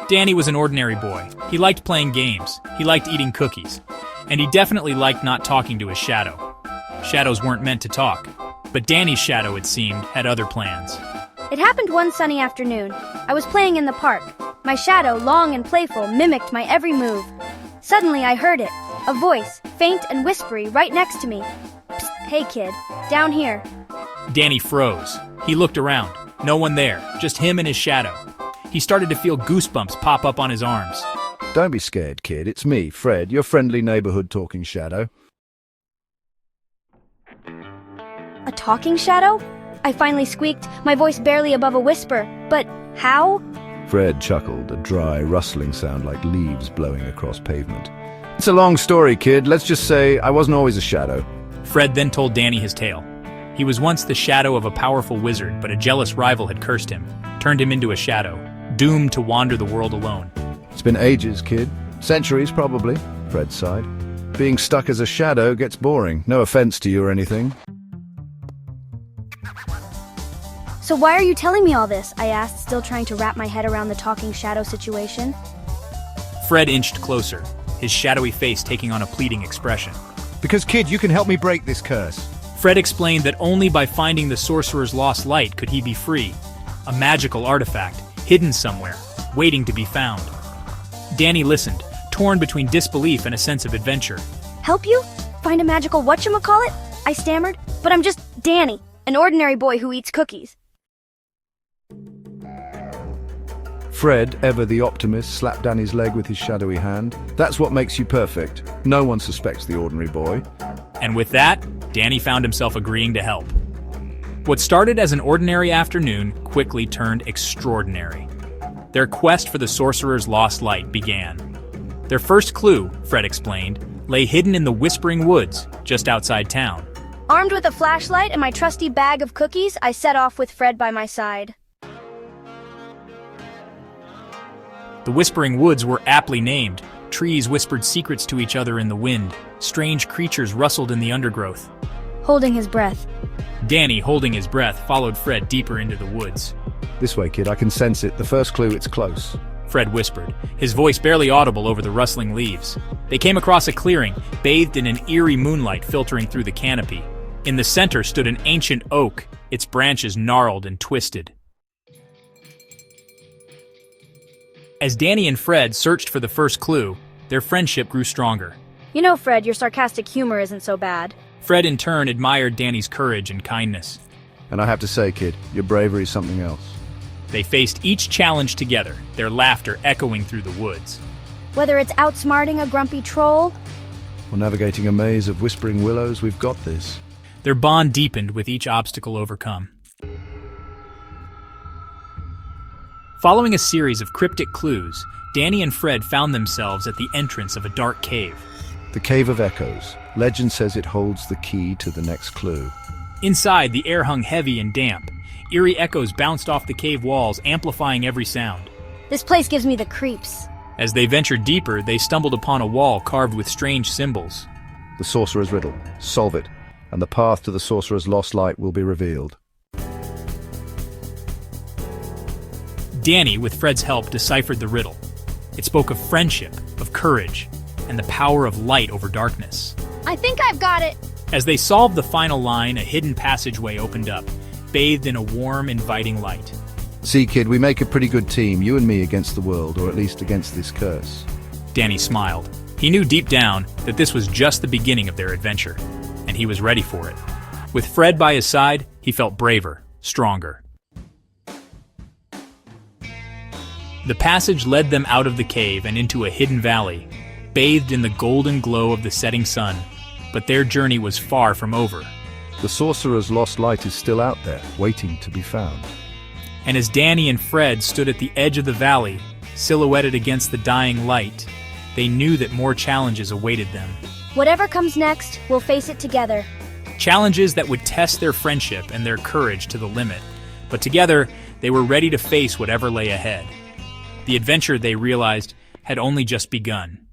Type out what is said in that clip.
Danny was an ordinary boy. He liked playing games, he liked eating cookies, and he definitely liked not talking to his shadow. Shadows weren't meant to talk, but Danny's shadow, it seemed, had other plans. It happened one sunny afternoon. I was playing in the park. My shadow, long and playful, mimicked my every move. Suddenly I heard it, a voice, faint and whispery, right next to me. Psst, hey kid, down here. Danny froze. He looked around. No one there, just him and his shadow. He started to feel goosebumps pop up on his arms. Don't be scared, kid. It's me, Fred, your friendly neighborhood talking shadow. A talking shadow? I finally squeaked, my voice barely above a whisper. But how? Fred chuckled, a dry, rustling sound like leaves blowing across pavement. It's a long story, kid. Let's just say I wasn't always a shadow. Fred then told Danny his tale. He was once the shadow of a powerful wizard, but a jealous rival had cursed him, turned him into a shadow, doomed to wander the world alone. It's been ages, kid. Centuries, probably, Fred sighed. Being stuck as a shadow gets boring. No offense to you or anything. So why are you telling me all this? I asked, still trying to wrap my head around the talking shadow situation. Fred inched closer, his shadowy face taking on a pleading expression. Because, kid, you can help me break this curse. Fred explained that only by finding the sorcerer's lost light could he be free. A magical artifact, hidden somewhere, waiting to be found. Danny listened, torn between disbelief and a sense of adventure. Help you? Find a magical whatchamacallit? I stammered. But I'm just Danny, an ordinary boy who eats cookies. Fred, ever the optimist, slapped Danny's leg with his shadowy hand. That's what makes you perfect. No one suspects the ordinary boy. And with that, Danny found himself agreeing to help. What started as an ordinary afternoon quickly turned extraordinary. Their quest for the sorcerer's lost light began. Their first clue, Fred explained, lay hidden in the Whispering Woods, just outside town. Armed with a flashlight and my trusty bag of cookies, I set off with Fred by my side. The Whispering Woods were aptly named. Trees whispered secrets to each other in the wind. Strange creatures rustled in the undergrowth. Holding his breath. Danny, holding his breath, followed Fred deeper into the woods. This way, kid, I can sense it. The first clue, it's close. Fred whispered, his voice barely audible over the rustling leaves. They came across a clearing, bathed in an eerie moonlight filtering through the canopy. In the center stood an ancient oak, its branches gnarled and twisted. As Danny and Fred searched for the first clue, their friendship grew stronger. You know, Fred, your sarcastic humor isn't so bad. Fred in turn admired Danny's courage and kindness. And I have to say, kid, your bravery is something else. They faced each challenge together, their laughter echoing through the woods. Whether it's outsmarting a grumpy troll or navigating a maze of whispering willows, we've got this. Their bond deepened with each obstacle overcome. Following a series of cryptic clues, Danny and Fred found themselves at the entrance of a dark cave. The Cave of Echoes. Legend says it holds the key to the next clue. Inside, the air hung heavy and damp. Eerie echoes bounced off the cave walls, amplifying every sound. This place gives me the creeps. As they ventured deeper, they stumbled upon a wall carved with strange symbols. The sorcerer's riddle. Solve it, and the path to the sorcerer's lost light will be revealed. Danny, with Fred's help, deciphered the riddle. It spoke of friendship, of courage, and the power of light over darkness. I think I've got it. As they solved the final line, a hidden passageway opened up, bathed in a warm, inviting light. See, kid, we make a pretty good team, you and me against the world, or at least against this curse. Danny smiled. He knew deep down that this was just the beginning of their adventure, and he was ready for it. With Fred by his side, he felt braver, stronger. The passage led them out of the cave and into a hidden valley, bathed in the golden glow of the setting sun. But their journey was far from over. The sorcerer's lost light is still out there, waiting to be found. And as Danny and Fred stood at the edge of the valley, silhouetted against the dying light, they knew that more challenges awaited them. Whatever comes next, we'll face it together. Challenges that would test their friendship and their courage to the limit. But together, they were ready to face whatever lay ahead. The adventure, they realized, had only just begun.